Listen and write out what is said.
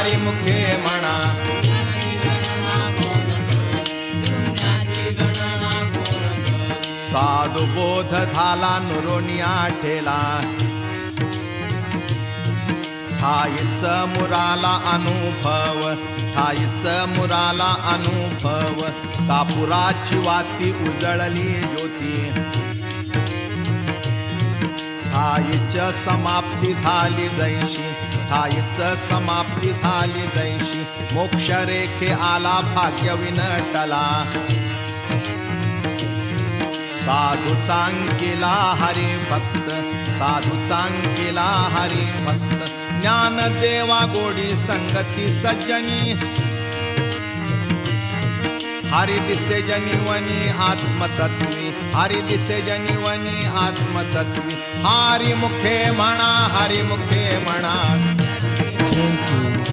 हरी मुखे म्हणा साधू बोध झाला नुरोनिया ठेला ठाईच मुराला अनुभव ठाईच मुराला अनुभव कापुराची वाती उजळली ज्योती ठाईच समाप्ती झाली जैशी ठाईच समाप्ती झाली जैशी मोक्ष रेखे आला भाग्य विनटला साधू चांगला हरी भक्त साधू चांगला हरी भक्त ज्ञान देवा गोडी संगती सज्जनी हरि दिसे जनिवनी आत्मतत्वी हरि दिसे जनिवनी आत्मतत्वी हरि मुखे म्हणा हरि मुखे म्हणा